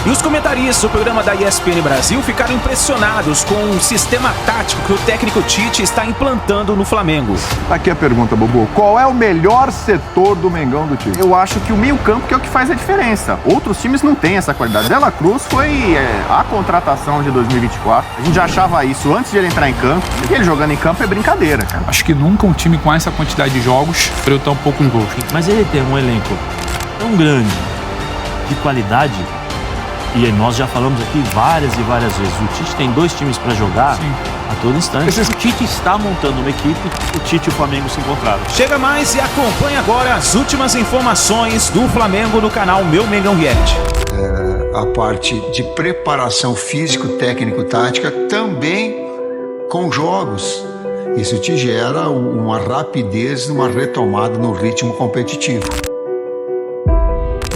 E os comentaristas do programa da ESPN Brasil ficaram impressionados com o sistema tático que o técnico Tite está implantando no Flamengo. Aqui a pergunta, Bobo. Qual é o melhor setor do Mengão do Tite? Eu acho que o meio-campo que é o que faz a diferença. Outros times não têm essa qualidade. De La Cruz foi a contratação de 2024. A gente já achava isso antes de ele entrar em campo. E ele jogando em campo é brincadeira, cara. Acho que nunca um time com essa quantidade de jogos perdeu tão poucos gols. Mas ele tem um elenco tão grande, de qualidade, e nós já falamos aqui várias e várias vezes, o Tite tem 2 times para jogar. Sim. A todo instante. O Tite está montando uma equipe, o Tite e o Flamengo se encontraram. Chega mais e acompanhe agora as últimas informações do Flamengo no canal Meu Mengão Reality. A parte de preparação físico-técnico-tática também com jogos. Isso te gera uma rapidez, uma retomada no ritmo competitivo.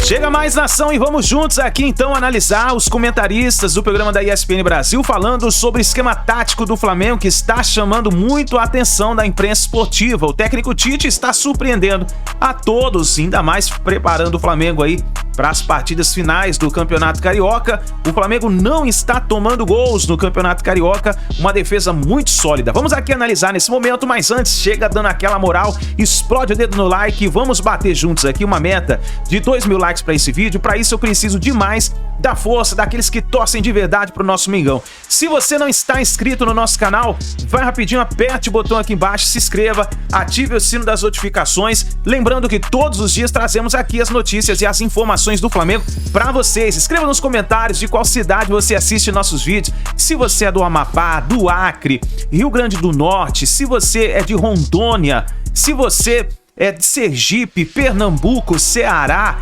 Chega mais, nação, e vamos juntos aqui então analisar os comentaristas do programa da ESPN Brasil falando sobre o esquema tático do Flamengo que está chamando muito a atenção da imprensa esportiva. O técnico Tite está surpreendendo a todos, ainda mais preparando o Flamengo aí para as partidas finais do Campeonato Carioca. O Flamengo não está tomando gols no Campeonato Carioca, uma defesa muito sólida. Vamos aqui analisar nesse momento, mas antes, chega dando aquela moral, explode o dedo no like e vamos bater juntos aqui uma meta de 2.000 likes para esse vídeo. Para isso eu preciso demais da força daqueles que torcem de verdade pro nosso Mengão. Se você não está inscrito no nosso canal, vai rapidinho, aperte o botão aqui embaixo, se inscreva, ative o sino das notificações, lembrando que todos os dias trazemos aqui as notícias e as informações do Flamengo para vocês. Escreva nos comentários de qual cidade você assiste nossos vídeos, se você é do Amapá, do Acre, Rio Grande do Norte, se você é de Rondônia, se você é de Sergipe, Pernambuco, Ceará,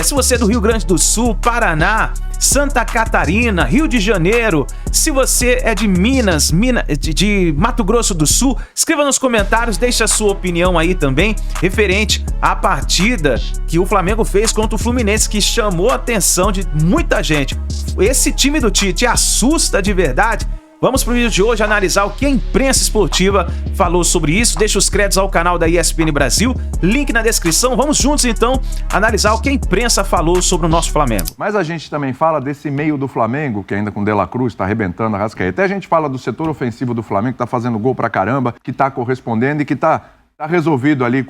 se você é do Rio Grande do Sul, Paraná, Santa Catarina, Rio de Janeiro, se você é de Minas, de Mato Grosso do Sul, escreva nos comentários, deixe a sua opinião aí também, referente à partida que o Flamengo fez contra o Fluminense, que chamou a atenção de muita gente. Esse time do Tite assusta de verdade. Vamos pro vídeo de hoje analisar o que a imprensa esportiva falou sobre isso. Deixa os créditos ao canal da ESPN Brasil, link na descrição. Vamos juntos então analisar o que a imprensa falou sobre o nosso Flamengo. Mas a gente também fala desse meio do Flamengo, que ainda com De La Cruz está arrebentando a Arrascaeta. Até a gente fala do setor ofensivo do Flamengo, que tá fazendo gol pra caramba, que tá correspondendo e que tá resolvido ali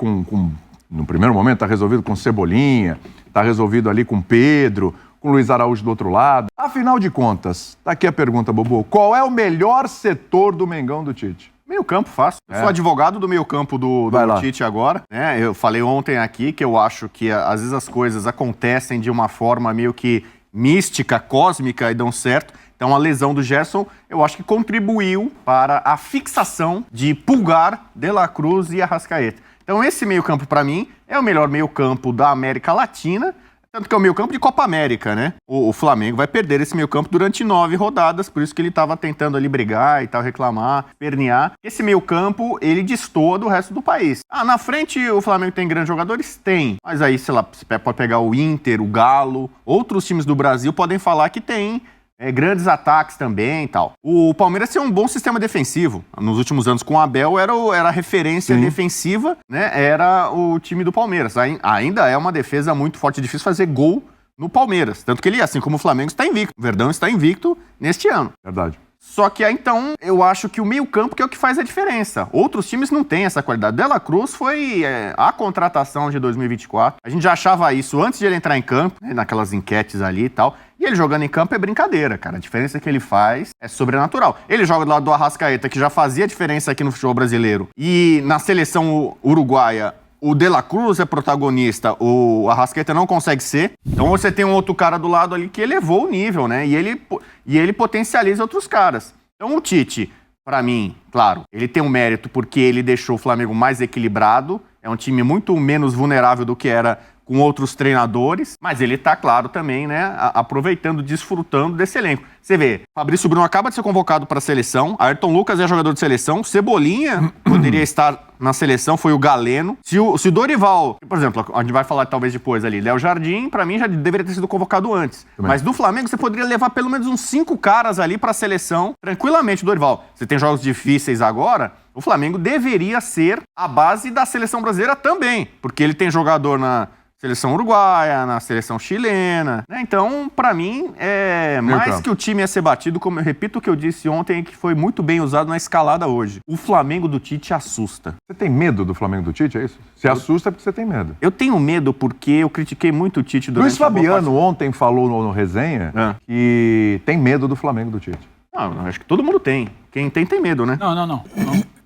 no primeiro momento, tá resolvido com Cebolinha, tá resolvido ali com Pedro, com Luiz Araújo do outro lado. Afinal de contas, tá aqui a pergunta, Bobo. Qual é o melhor setor do Mengão do Tite? Meio-campo, fácil. Eu sou advogado do meio-campo do Tite agora. Né? Eu falei ontem aqui que eu acho que às vezes as coisas acontecem de uma forma meio que mística, cósmica e dão certo. Então a lesão do Gerson, eu acho que contribuiu para a fixação de Pulgar, De La Cruz e Arrascaeta. Então esse meio-campo, para mim, é o melhor meio-campo da América Latina. Tanto que é o meio-campo de Copa América, né? O Flamengo vai perder esse meio-campo durante 9 rodadas, por isso que ele estava tentando ali brigar e tal, reclamar, pernear. Esse meio-campo, ele destoa do resto do país. Na frente o Flamengo tem grandes jogadores? Tem. Mas aí, sei lá, você pode pegar o Inter, o Galo, outros times do Brasil podem falar que tem grandes ataques também e tal. O Palmeiras tem um bom sistema defensivo. Nos últimos anos com o Abel era a referência defensiva, né? Era o time do Palmeiras. Ainda é uma defesa muito forte, difícil fazer gol no Palmeiras. Tanto que ele, assim como o Flamengo, está invicto. O Verdão está invicto neste ano. Verdade. Só que então eu acho que o meio-campo que é o que faz a diferença. Outros times não têm essa qualidade. De La Cruz foi a contratação de 2024. A gente já achava isso antes de ele entrar em campo, né, naquelas enquetes ali e tal. E ele jogando em campo é brincadeira, cara. A diferença que ele faz é sobrenatural. Ele joga do lado do Arrascaeta, que já fazia diferença aqui no futebol brasileiro. E na seleção uruguaia, o De La Cruz é protagonista, o Arrascaeta não consegue ser. Então você tem um outro cara do lado ali que elevou o nível, né? E ele potencializa outros caras. Então o Tite, pra mim, claro, ele tem um mérito porque ele deixou o Flamengo mais equilibrado. É um time muito menos vulnerável do que era com outros treinadores, mas ele tá, claro, também, né, aproveitando, desfrutando desse elenco. Você vê, Fabrício Bruno acaba de ser convocado para a seleção, Ayrton Lucas é jogador de seleção, Cebolinha poderia estar na seleção, foi o Galeno. Se o Dorival, por exemplo, a gente vai falar talvez depois ali, Léo Jardim, para mim já deveria ter sido convocado antes. Também. Mas do Flamengo você poderia levar pelo menos uns 5 caras ali para a seleção, tranquilamente, Dorival. Você tem jogos difíceis agora, o Flamengo deveria ser a base da seleção brasileira também, porque ele tem jogador na seleção uruguaia, na seleção chilena, né? Então, pra mim, mais que o time ia ser batido, como eu repito o que eu disse ontem, que foi muito bem usado na escalada hoje. O Flamengo do Tite assusta. Você tem medo do Flamengo do Tite, é isso? Se assusta porque você tem medo. Eu tenho medo porque eu critiquei muito o Tite durante Luiz Fabiano ontem falou no Resenha que tem medo do Flamengo do Tite. Não, acho que todo mundo tem. Quem tem medo, né? Não.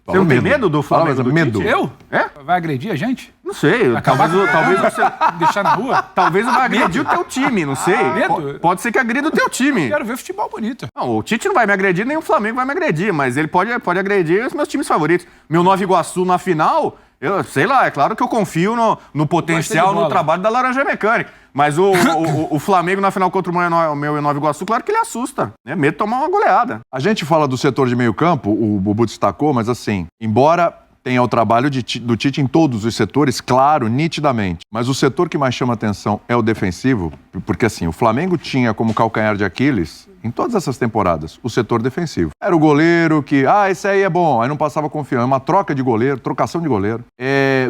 Você não tem medo do Flamengo do medo. Tite? Eu? É? Vai agredir a gente? Não sei. Talvez você... Deixar na rua? Talvez vai agredir o teu time, não sei. Medo? Pode ser que agrida o teu time. Quero ver futebol bonito. Não, o Tite não vai me agredir, nem o Flamengo vai me agredir, mas ele pode agredir os meus times favoritos. Meu Nova Iguaçu na final, eu sei lá, é claro que eu confio no potencial, no trabalho da Laranja Mecânica. Mas o Flamengo na final contra o meu Nova Iguaçu, claro que ele assusta. É medo de tomar uma goleada. A gente fala do setor de meio campo, o Bubu destacou, mas assim, embora tenha o trabalho do Tite em todos os setores, claro, nitidamente. Mas o setor que mais chama atenção é o defensivo, porque assim, o Flamengo tinha como calcanhar de Aquiles, em todas essas temporadas, o setor defensivo. Era o goleiro que, esse aí é bom, aí não passava confiança. Uma troca de goleiro, trocação de goleiro.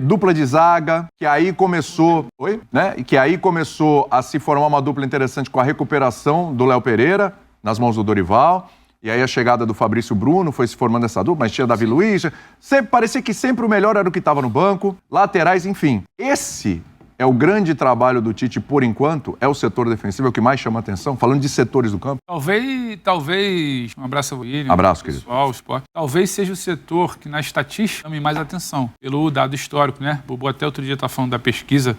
Dupla de zaga, que aí começou, que aí começou a se formar uma dupla interessante com a recuperação do Léo Pereira, nas mãos do Dorival. E aí a chegada do Fabrício Bruno foi se formando essa dupla, mas tinha Davi Luiz. Parecia que sempre o melhor era o que estava no banco. Laterais, enfim. Esse é o grande trabalho do Tite, por enquanto, é o setor defensivo, é o que mais chama atenção, falando de setores do campo. Talvez, um abraço ao William. Abraço, querido. Pessoal, esporte. Talvez seja o setor que na estatística chame mais atenção, pelo dado histórico, né? Bubu até outro dia tá falando da pesquisa,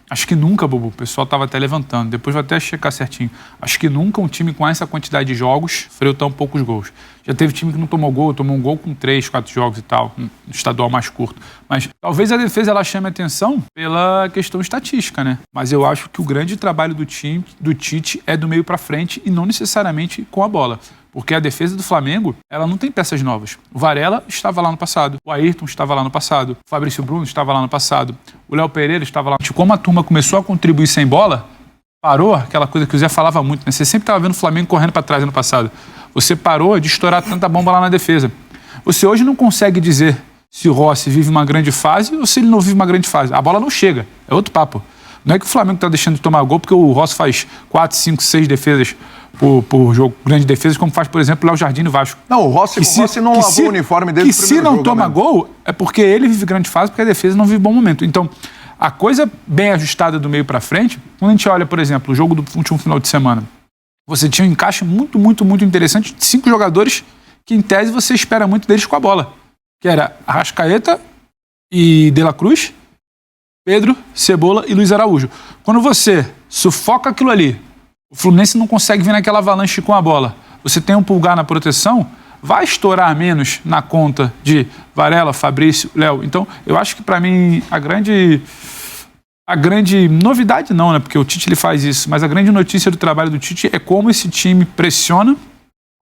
acho que nunca, Bubu, o pessoal estava até levantando, depois vou até checar certinho. Acho que nunca um time com essa quantidade de jogos sofreu tão poucos gols. Já teve time que não tomou um gol com 3, 4 jogos e tal, no estadual mais curto. Mas talvez a defesa ela chame atenção pela questão estatística, né? Mas eu acho que o grande trabalho do Tite é do meio para frente e não necessariamente com a bola. Porque a defesa do Flamengo, ela não tem peças novas. O Varela estava lá no passado, o Ayrton estava lá no passado, o Fabrício Bruno estava lá no passado, o Léo Pereira estava lá. Como a turma começou a contribuir sem bola, parou aquela coisa que o Zé falava muito, né? Você sempre estava vendo o Flamengo correndo para trás no passado. Você parou de estourar tanta bomba lá na defesa. Você hoje não consegue dizer se o Rossi vive uma grande fase ou se ele não vive uma grande fase. A bola não chega, é outro papo. Não é que o Flamengo está deixando de tomar gol porque o Rossi faz 4, 5, 6 defesas por jogo, grandes defesas, como faz, por exemplo, o Léo Jardim no Vasco. Não, o Rossi não lavou o uniforme desde o primeiro jogo. Que se não toma gol, é porque ele vive grande fase, porque a defesa não vive bom momento. Então, a coisa bem ajustada do meio para frente, quando a gente olha, por exemplo, o jogo do último final de semana, você tinha um encaixe muito, muito, muito interessante de 5 jogadores que, em tese, você espera muito deles com a bola. Que era Arrascaeta e De La Cruz, Pedro, Cebola e Luiz Araújo. Quando você sufoca aquilo ali, o Fluminense não consegue vir naquela avalanche com a bola. Você tem um Pulgar na proteção, vai estourar menos na conta de Varela, Fabrício, Léo. Então, eu acho que para mim a grande novidade não, né? Porque o Tite ele faz isso, mas a grande notícia do trabalho do Tite é como esse time pressiona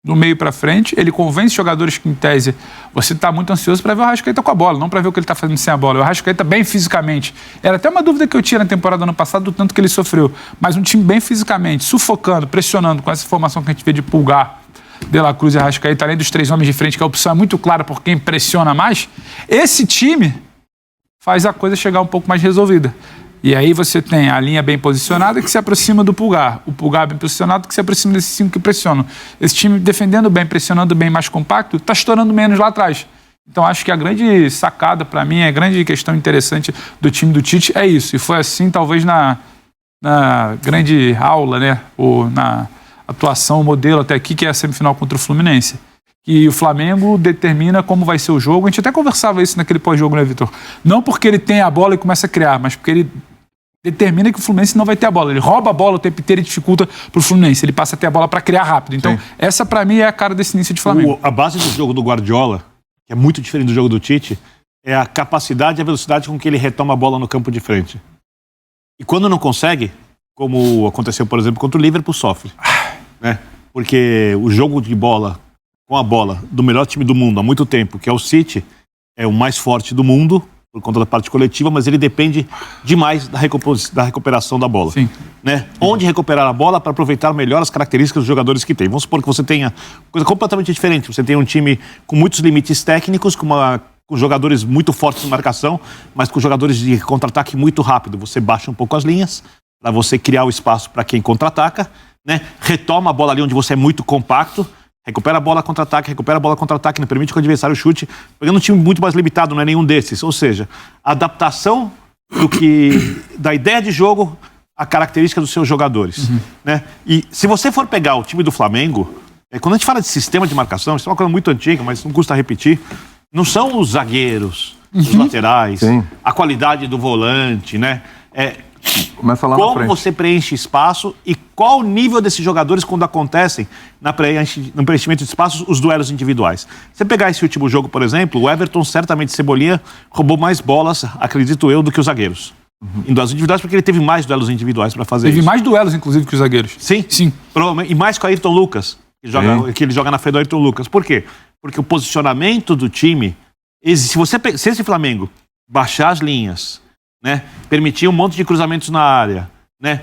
do meio para frente, ele convence jogadores que, em tese, você está muito ansioso para ver o Arrascaeta com a bola, não para ver o que ele está fazendo sem a bola. O Arrascaeta bem fisicamente. Era até uma dúvida que eu tinha na temporada ano passado do tanto que ele sofreu. Mas um time bem fisicamente, sufocando, pressionando, com essa formação que a gente vê de Pulgar, De La Cruz e Arrascaeta, além dos 3 homens de frente, que a opção é muito clara por quem pressiona mais, esse time faz a coisa chegar um pouco mais resolvida. E aí você tem a linha bem posicionada que se aproxima do Pulgar. O Pulgar bem posicionado que se aproxima desses 5 que pressionam. Esse time defendendo bem, pressionando bem, mais compacto, está estourando menos lá atrás. Então acho que a grande sacada para mim, a grande questão interessante do time do Tite é isso. E foi assim talvez na grande aula, né? Ou na atuação, o modelo até aqui, que é a semifinal contra o Fluminense. E o Flamengo determina como vai ser o jogo. A gente até conversava isso naquele pós-jogo, né, Vitor? Não porque ele tem a bola e começa a criar, mas porque ele determina que o Fluminense não vai ter a bola. Ele rouba a bola o tempo inteiro e dificulta pro Fluminense. Ele passa a ter a bola para criar rápido. Então, essa para mim é a cara desse início de Flamengo. A base do jogo do Guardiola, que é muito diferente do jogo do Tite, é a capacidade e a velocidade com que ele retoma a bola no campo de frente. E quando não consegue, como aconteceu, por exemplo, contra o Liverpool, sofre. Né? Porque o jogo de bola, com a bola, do melhor time do mundo há muito tempo, que é o City, é o mais forte do mundo, por conta da parte coletiva, mas ele depende demais da recuperação da bola. Sim. Né? Onde recuperar a bola para aproveitar melhor as características dos jogadores que tem. Vamos supor que você tenha coisa completamente diferente. Você tem um time com muitos limites técnicos, com uma com jogadores muito fortes em marcação, mas com jogadores de contra-ataque muito rápido. Você baixa um pouco as linhas para você criar o espaço para quem contra-ataca, né? Retoma a bola ali onde você é muito compacto, recupera a bola contra-ataque, não permite que o adversário chute, pegando um time muito mais limitado, não é nenhum desses. Ou seja, a adaptação da ideia de jogo à característica dos seus jogadores. Né? E se você for pegar o time do Flamengo, quando a gente fala de sistema de marcação, isso é uma coisa muito antiga, mas não custa repetir, não são os zagueiros, os laterais, a qualidade do volante, né? Começa lá como na frente. você preenche espaço e qual o nível desses jogadores quando acontecem no preenchimento de espaços, os duelos individuais. Se você pegar esse último jogo, por exemplo, o Everton, certamente Cebolinha, roubou mais bolas, acredito eu, do que os zagueiros. Em duelos individuais, porque ele teve mais duelos individuais para fazer isso. Teve mais duelos, inclusive, que os zagueiros. Sim. Provavelmente. E mais com o Ayrton Lucas, que ele joga na frente do Ayrton Lucas. Por quê? Porque o posicionamento do time, se esse Flamengo baixar as linhas, né, permitir um monte de cruzamentos na área, né,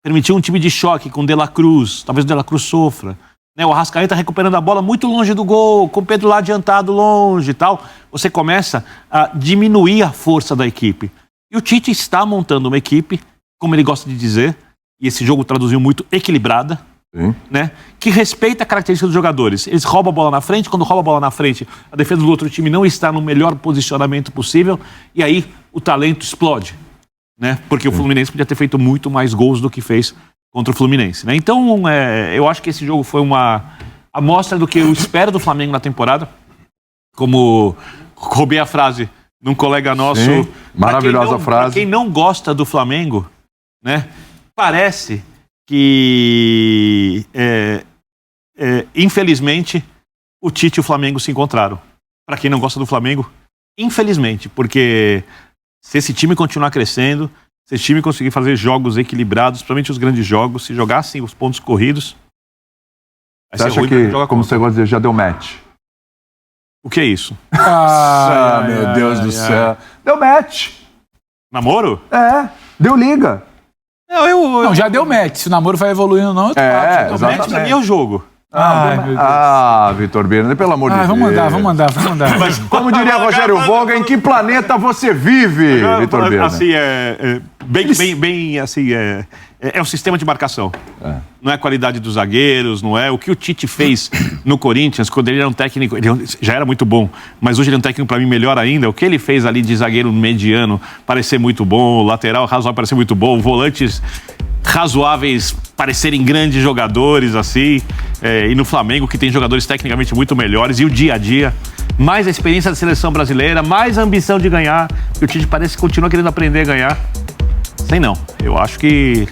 permitir um time de choque com o De La Cruz, talvez o De La Cruz sofra, né, o Arrascaeta recuperando a bola muito longe do gol, com o Pedro lá adiantado longe e tal, você começa a diminuir a força da equipe. E o Tite está montando uma equipe, como ele gosta de dizer, e esse jogo traduziu muito, equilibrada, né, que respeita a característica dos jogadores. Eles roubam a bola na frente, quando roubam a bola na frente, a defesa do outro time não está no melhor posicionamento possível, e aí o talento explode, né? Porque o Fluminense podia ter feito muito mais gols do que fez contra o Fluminense, né? Então, eu acho que esse jogo foi uma amostra do que eu espero do Flamengo na temporada. Como roubei a frase de um colega nosso. Maravilhosa frase. Pra quem não gosta do Flamengo, né? Parece que, infelizmente, o Tite e o Flamengo se encontraram. Para quem não gosta do Flamengo, infelizmente, porque se esse time continuar crescendo, se esse time conseguir fazer jogos equilibrados, principalmente os grandes jogos, se jogar assim os pontos corridos... Você acha que, como você gosta de dizer, já deu match? O que é isso? Meu Deus do céu. Deu match. Namoro? Deu liga. Não, já deu match. Se o namoro vai evoluindo ou não, o match pra mim é o jogo. Vitor Birner, pelo amor de Deus. Vamos mandar. Mas, como diria Rogério Voga, em que planeta você vive, Vitor Birner? Assim, é o sistema de marcação. Não é a qualidade dos zagueiros, não é o que o Tite fez no Corinthians, quando ele era um técnico, ele já era muito bom, mas hoje ele é um técnico para mim melhor ainda. O que ele fez ali de zagueiro mediano parecer muito bom, o lateral razoável parecer muito bom, volantes razoáveis parecerem grandes jogadores, assim, e no Flamengo, que tem jogadores tecnicamente muito melhores, e o dia a dia, mais a experiência da seleção brasileira, mais a ambição de ganhar, e o Tite parece que continua querendo aprender a ganhar. Sei não, eu acho que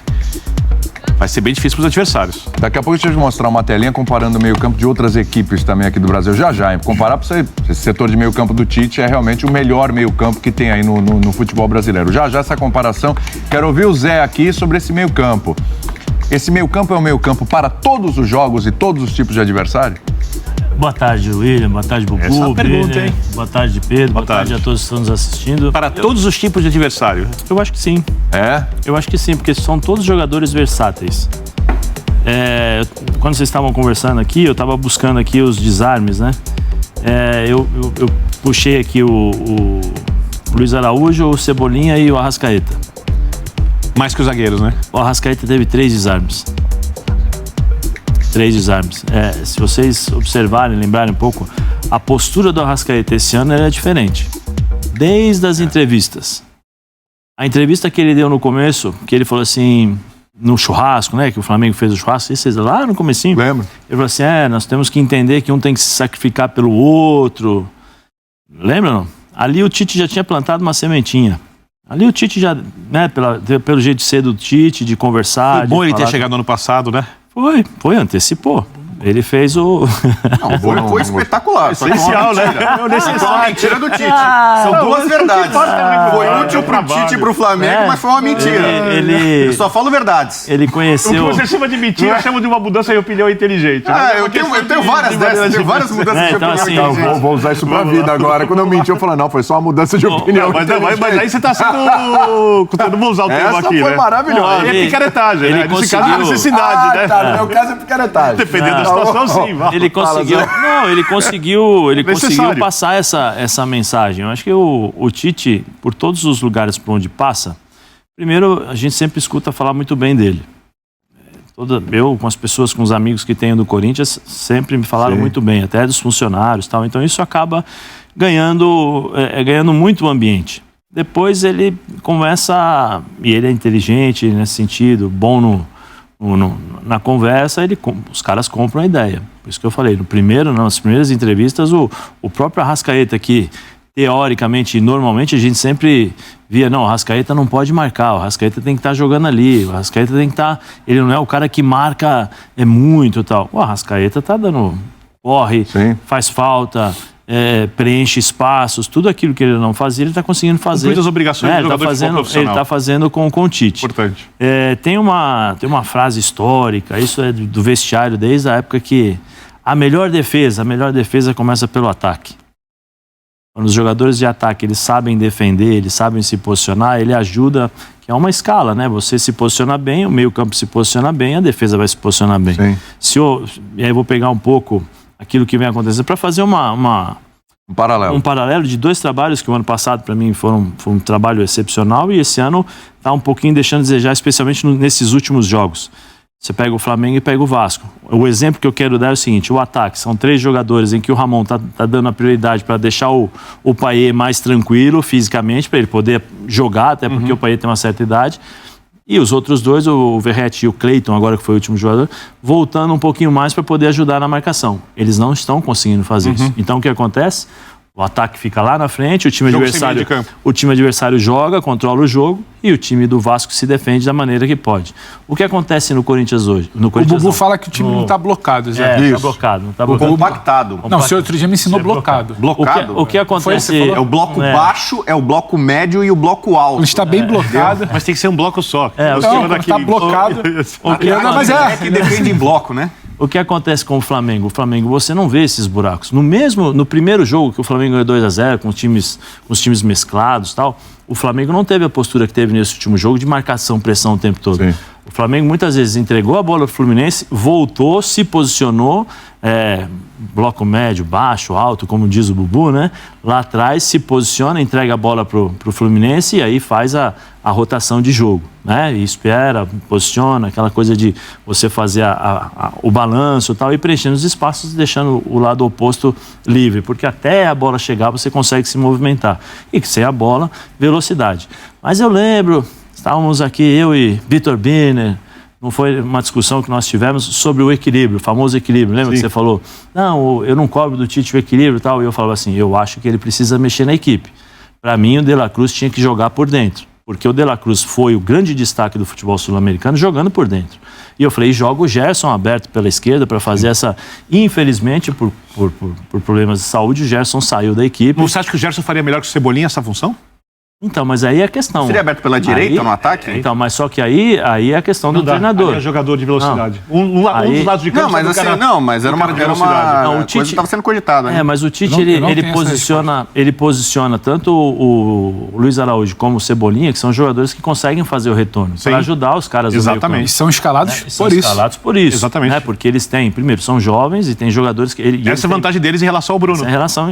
vai ser bem difícil para os adversários. Daqui a pouco deixa eu te mostrar uma telinha comparando o meio-campo de outras equipes também aqui do Brasil. Já, hein? Comparar para você, esse setor de meio-campo do Tite é realmente o melhor meio-campo que tem aí no futebol brasileiro. Já essa comparação. Quero ouvir o Zé aqui sobre esse meio-campo. Esse meio-campo é um meio-campo para todos os jogos e todos os tipos de adversário? Boa tarde, William. Boa tarde, Bubu. Essa é uma pergunta, hein? Boa tarde, Pedro. Boa tarde a todos que estão nos assistindo. Para todos os tipos de adversário? Eu acho que sim. Eu acho que sim, porque são todos jogadores versáteis. Quando vocês estavam conversando aqui, eu estava buscando aqui os desarmes, né? Eu puxei aqui o Luiz Araújo, o Cebolinha e o Arrascaeta. Mais que os zagueiros, né? O Arrascaeta teve 3 desarmes. 3 desarmes. Se vocês observarem, lembrarem um pouco, a postura do Arrascaeta esse ano é diferente. Desde as entrevistas. A entrevista que ele deu no começo, que ele falou assim, no churrasco, né? Que o Flamengo fez o churrasco, vocês lá no comecinho. Lembro. Ele falou assim, nós temos que entender que um tem que se sacrificar pelo outro. Lembra, não? Ali o Tite já tinha plantado uma sementinha. Ali o Tite já, né, pelo jeito de ser do Tite, de conversar... Foi bom ele ter chegado no ano passado, né? Foi, antecipou. Ele fez o... Não, foi espetacular. Essencial, né? É uma mentira do Tite. São duas verdades. Foi útil pro Tite e pro Flamengo, mas foi uma mentira. Eu só falo verdades. Ele conheceu... O que você chama de mentira, eu chamo de uma mudança de opinião inteligente. Eu tenho várias dessas, eu tenho várias mudanças de opinião inteligente. Vou usar isso pra vida agora. Quando eu menti, eu falo, não, foi só uma mudança de opinião. Mas aí você tá sendo... Eu não vou usar o termo aqui, né? Essa foi maravilhosa. É picaretagem, né? Nesse caso é necessidade, né? No meu caso é picaretagem. Dependendo da situação, sim. Ele conseguiu, ele conseguiu passar essa mensagem. Eu acho que o Tite, por todos os lugares por onde passa, primeiro, a gente sempre escuta falar muito bem dele. Eu, com as pessoas, com os amigos que tenho do Corinthians, sempre me falaram muito bem, até dos funcionários e tal. Então isso acaba ganhando muito o ambiente. Depois ele começa, e ele é inteligente nesse sentido, bom na conversa, os caras compram a ideia. Por isso que eu falei, nas primeiras entrevistas, o próprio Arrascaeta, que teoricamente, normalmente a gente sempre via, não, o Arrascaeta não pode marcar, o Arrascaeta tem que estar jogando ali, o Arrascaeta tem que estar, ele não é o cara que marca muito e tal. O Arrascaeta tá corre, faz falta, preenche espaços, tudo aquilo que ele não fazia, ele está conseguindo fazer. Cumprir as obrigações do jogador de futebol profissional. Ele está fazendo com o Tite. Importante. Tem uma frase histórica, isso é do vestiário desde a época que a melhor defesa começa pelo ataque. Quando os jogadores de ataque eles sabem defender, eles sabem se posicionar, ele ajuda, que é uma escala, né? Você se posiciona bem, o meio-campo se posiciona bem, a defesa vai se posicionar bem. E aí eu vou pegar um pouco aquilo que vem acontecendo para fazer um paralelo de dois trabalhos que o ano passado para mim foi um trabalho excepcional e esse ano está um pouquinho deixando a desejar, especialmente nesses últimos jogos. Você pega o Flamengo e pega o Vasco. O exemplo que eu quero dar é o seguinte, o ataque, são 3 jogadores em que o Ramon tá dando a prioridade para deixar o Payet mais tranquilo fisicamente, para ele poder jogar, até porque o Payet tem uma certa idade. E os outros 2, o Verratti e o Cleiton, agora que foi o último jogador, voltando um pouquinho mais para poder ajudar na marcação. Eles não estão conseguindo fazer isso. Então o que acontece? O ataque fica lá na frente, o time adversário joga, controla o jogo e o time do Vasco se defende da maneira que pode. O que acontece no Corinthians hoje? O Bubu fala que o time não está blocado, Zé. Não está blocado. Não está blocado. Compactado. Não, o senhor outro dia me ensinou blocado. O que acontece... É o bloco baixo, é o bloco médio e o bloco alto. Ele está bem blocado. Mas tem que ser um bloco só. Não, está blocado. Mas é que defende em bloco, né? O que acontece com o Flamengo? O Flamengo, você não vê esses buracos. No primeiro jogo que o Flamengo ganhou 2-0 com os times mesclados e tal, o Flamengo não teve a postura que teve nesse último jogo de marcação, pressão o tempo todo. Sim. O Flamengo muitas vezes entregou a bola pro Fluminense, voltou, se posicionou, bloco médio, baixo, alto, como diz o Bubu, né? Lá atrás se posiciona, entrega a bola pro Fluminense e aí faz a rotação de jogo, né? E espera, posiciona, aquela coisa de você fazer o balanço e tal, e preenchendo os espaços, deixando o lado oposto livre, porque até a bola chegar você consegue se movimentar. E sem a bola, velocidade. Mas eu lembro, estávamos aqui, eu e Vitor Biner, não foi uma discussão que nós tivemos sobre o equilíbrio, o famoso equilíbrio. Lembra que você falou, não, eu não cobro do Tite o equilíbrio e tal, e eu falava assim, eu acho que ele precisa mexer na equipe. Para mim, o De La Cruz tinha que jogar por dentro, porque o De La Cruz foi o grande destaque do futebol sul-americano jogando por dentro. E eu falei, joga o Gerson aberto pela esquerda para fazer essa... Infelizmente, por problemas de saúde, o Gerson saiu da equipe. Você acha que o Gerson faria melhor que o Cebolinha essa função? Então, mas aí é a questão. Seria aberto pela direita no ataque? Então, mas só que aí é a questão do treinador. Aí é jogador de velocidade. Um dos lados de campo. Não, mas assim, mas era uma coisa que estava sendo cogitada. Né? Mas o Tite, ele posiciona tanto o Luiz Araújo como o Cebolinha, que são jogadores que conseguem fazer o retorno, para ajudar os caras do meio campo. E são escalados por isso. Exatamente. Né? Porque eles têm, primeiro, são jovens e têm jogadores que... Essa é a vantagem deles em relação ao Bruno.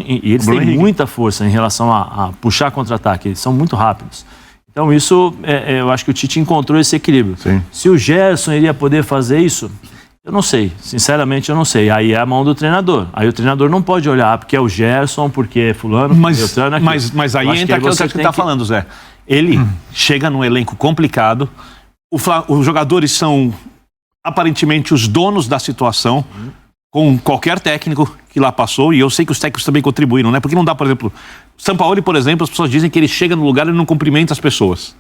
E eles têm muita força em relação a puxar contra-ataque. Eles são muito rápidos. Então isso, eu acho que o Tite encontrou esse equilíbrio. Sim. Se o Gerson iria poder fazer isso, eu não sei. Sinceramente, eu não sei. Aí é a mão do treinador. Aí o treinador não pode olhar porque é o Gerson, porque é fulano, mas aí entra aquilo que você está falando, Zé. Ele chega num elenco complicado, os jogadores são aparentemente os donos da situação, com qualquer técnico que lá passou, e eu sei que os técnicos também contribuíram, né? Porque não dá, por exemplo, Sampaoli, por exemplo, as pessoas dizem que ele chega no lugar e não cumprimenta as pessoas,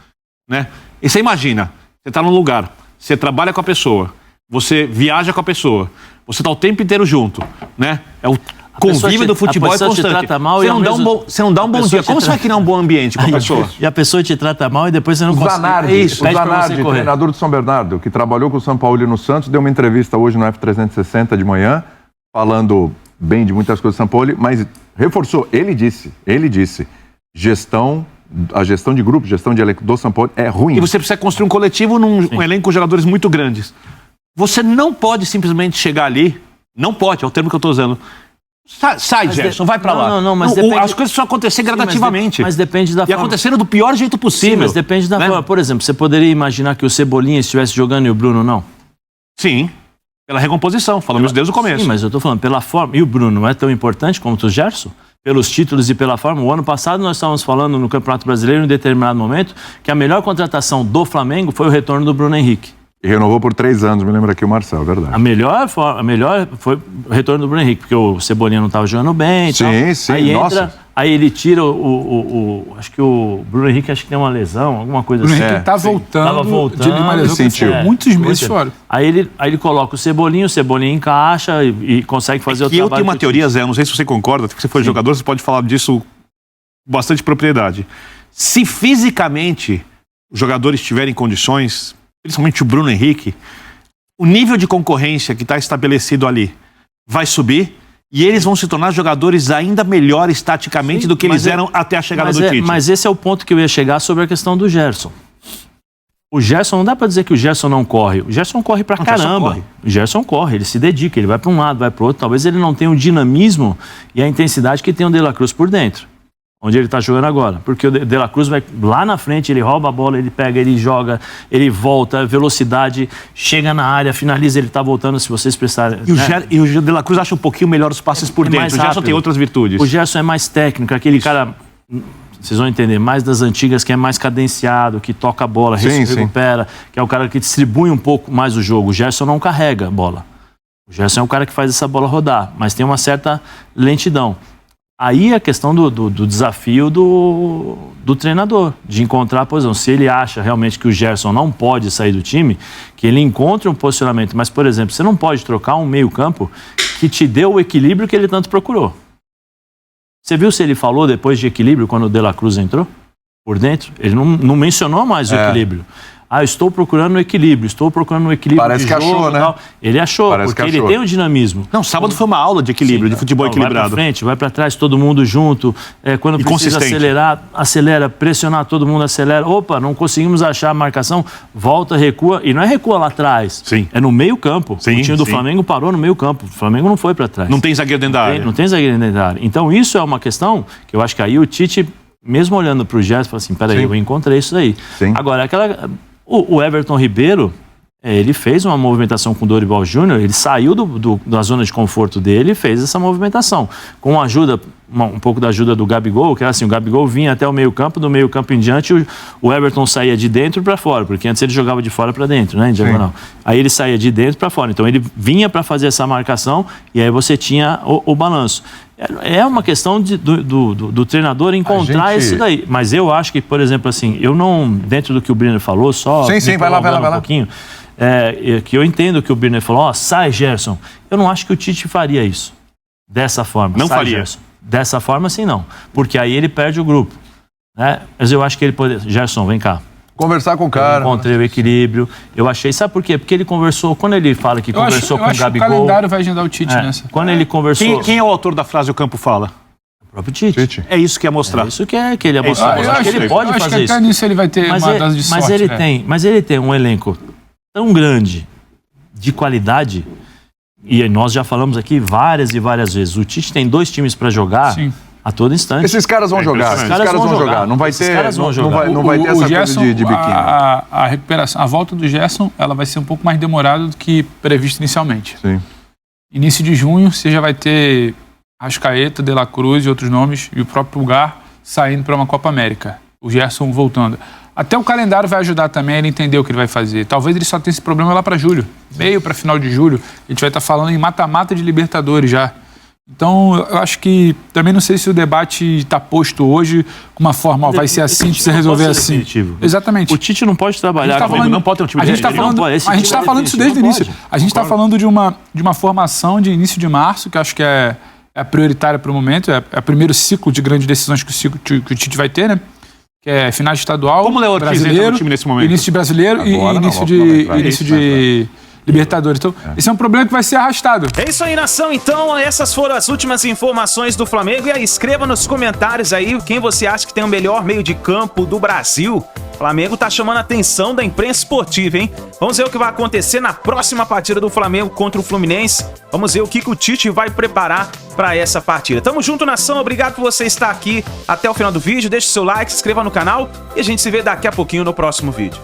né? E você imagina, você está num lugar, você trabalha com a pessoa, você viaja com a pessoa, você está o tempo inteiro junto, né? É o convívio do futebol é constante. Você não dá um bom dia. Como você vai criar um bom ambiente com a pessoa? E a pessoa te trata mal e depois você não consegue. O Zanardi, treinador do São Bernardo, que trabalhou com o Sampaoli no Santos, deu uma entrevista hoje no F360 de manhã, falando bem de muitas coisas do Sampaoli, mas reforçou, ele disse, a gestão de grupo, gestão de elenco do Sampaoli é ruim. E você precisa construir um coletivo num elenco com jogadores muito grandes. Você não pode simplesmente chegar ali, Não pode, é o termo que eu tô usando. Sai, Gerson, vai pra lá. Mas depende... As coisas precisam acontecer gradativamente. Mas depende da forma. E acontecendo do pior jeito possível. Sim, mas depende da forma. Por exemplo, você poderia imaginar que o Cebolinha estivesse jogando e o Bruno não? Sim, pela recomposição, falamos desde o começo. Sim, mas eu tô falando pela forma. E o Bruno não é tão importante como o Gerson? Pelos títulos e pela forma. O ano passado nós estávamos falando no Campeonato Brasileiro, em determinado momento, que a melhor contratação do Flamengo foi o retorno do Bruno Henrique. E renovou por 3 anos, me lembra aqui o Marcelo, verdade. A melhor foi o retorno do Bruno Henrique, porque o Cebolinha não estava jogando bem e tal. Sim, aí nossa. Entra, aí ele tira acho que o Bruno Henrique tem uma lesão, alguma coisa assim. O Bruno Henrique tá voltando de uma lesão que sentiu. Muitos meses fora. Aí ele coloca o Cebolinha encaixa e consegue fazer o trabalho. Eu tenho uma teoria, Zé, não sei se você concorda, porque você foi jogador, você pode falar disso com bastante propriedade. Se fisicamente os jogadores tiverem condições, principalmente o Bruno Henrique, o nível de concorrência que está estabelecido ali vai subir e eles vão se tornar jogadores ainda melhores taticamente do que eles eram até a chegada do Tite. Mas esse é o ponto que eu ia chegar sobre a questão do Gerson. O Gerson, não dá pra dizer que o Gerson não corre. O Gerson corre pra caramba. O Gerson corre, ele se dedica, ele vai pra um lado, vai pro outro. Talvez ele não tenha o dinamismo e a intensidade que tem o De La Cruz por dentro. Onde ele tá jogando agora. Porque o De La Cruz vai lá na frente, ele rouba a bola, ele pega, ele joga, ele volta, velocidade, chega na área, finaliza, ele tá voltando, se vocês prestarem... E o De La Cruz acha um pouquinho melhor os passes por dentro. O Gerson tem outras virtudes. O Gerson é mais técnico, aquele cara... Vocês vão entender, mais das antigas, que é mais cadenciado, que toca a bola, recupera, que é o cara que distribui um pouco mais o jogo. O Gerson não carrega a bola. O Gerson é o cara que faz essa bola rodar, mas tem uma certa lentidão. Aí a questão do desafio do treinador, de encontrar a posição. Se ele acha realmente que o Gerson não pode sair do time, que ele encontre um posicionamento. Mas, por exemplo, você não pode trocar um meio-campo que te dê o equilíbrio que ele tanto procurou. Você viu se ele falou depois de equilíbrio quando o De La Cruz entrou por dentro? Ele não mencionou mais o equilíbrio. Eu estou procurando o equilíbrio, Parece de que jogo, achou, né? Tal. Ele achou, porque ele tem o dinamismo. Não, sábado foi uma aula de equilíbrio, de futebol equilibrado. Vai pra frente, vai pra trás, todo mundo junto. Quando precisa acelerar, acelera, pressionar, todo mundo acelera. Opa, não conseguimos achar a marcação, volta, recua. E não é recua lá atrás, é no meio campo. O time do Flamengo parou no meio campo. O Flamengo não foi pra trás. Não tem zagueiro dentro da área. Não tem zagueiro dentro da área. Então isso é uma questão que eu acho que aí o Tite, mesmo olhando pro Gerson, fala assim, peraí, eu encontrei isso aí. Agora, o Everton Ribeiro, ele fez uma movimentação com o Dorival Júnior, ele saiu da zona de conforto dele e fez essa movimentação. Com a ajuda, um pouco da ajuda do Gabigol, que era assim, o Gabigol vinha até o meio-campo, do meio-campo em diante, o Everton saía de dentro para fora, porque antes ele jogava de fora para dentro, né, em diagonal. Aí ele saía de dentro para fora, então ele vinha para fazer essa marcação e aí você tinha o balanço. É uma questão do treinador encontrar isso daí. Mas eu acho que, por exemplo, assim, eu não, dentro do que o Birner falou, só... Sim, vai lá. Um pouquinho, que eu entendo que o Birner falou, sai, Gerson. Eu não acho que o Tite faria isso. Dessa forma. Não faria. Gerson. Dessa forma, sim, não. Porque aí ele perde o grupo. Né? Mas eu acho que ele poderia... Gerson, vem cá. Conversar com o cara. Eu encontrei o equilíbrio. Eu achei... Sabe por quê? Porque ele conversou... Quando ele fala que conversou com o Gabigol... o calendário vai agendar o Tite nessa. Quando ele conversou... Quem é o autor da frase o campo fala? O próprio Tite. É isso que ia mostrar. É isso que ele ia mostrar. Eu acho que ele pode fazer isso. Até nisso ele vai ter uma dose de sorte. Mas ele tem um elenco tão grande, de qualidade, e nós já falamos aqui várias e várias vezes, o Tite tem 2 times para jogar a todo instante. Esses caras vão jogar. Esses caras vão jogar. Não vai ter essa Gerson, coisa de biquinho. A recuperação, a volta do Gerson, ela vai ser um pouco mais demorada do que previsto inicialmente. Sim. Início de junho, você já vai ter Arrascaeta, De La Cruz e outros nomes, e o próprio Pulgar saindo para uma Copa América. O Gerson voltando. Até o calendário vai ajudar também a ele entender o que ele vai fazer. Talvez ele só tenha esse problema lá para julho. Meio para final de julho, a gente vai estar falando em mata-mata de Libertadores já. Então, eu acho que... Também não sei se o debate está posto hoje com uma forma, vai ser assim, precisa resolver assim. Exatamente. O Tite não pode trabalhar não pode ter um time a gente está falando isso desde o início. A gente está falando de uma formação de início de março, que acho que é prioritária para o momento, é o primeiro ciclo de grandes decisões que o Tite vai ter, né? Que é final de estadual, como Léo Ortiz entra no time nesse momento? Início de brasileiro e início de Libertadores. Então, esse é um problema que vai ser arrastado. É isso aí, nação. Então, essas foram as últimas informações do Flamengo. E aí, escreva nos comentários aí quem você acha que tem o melhor meio de campo do Brasil. Flamengo tá chamando a atenção da imprensa esportiva, hein? Vamos ver o que vai acontecer na próxima partida do Flamengo contra o Fluminense. Vamos ver o que o Tite vai preparar para essa partida. Tamo junto, nação. Obrigado por você estar aqui até o final do vídeo. Deixe seu like, se inscreva no canal e a gente se vê daqui a pouquinho no próximo vídeo.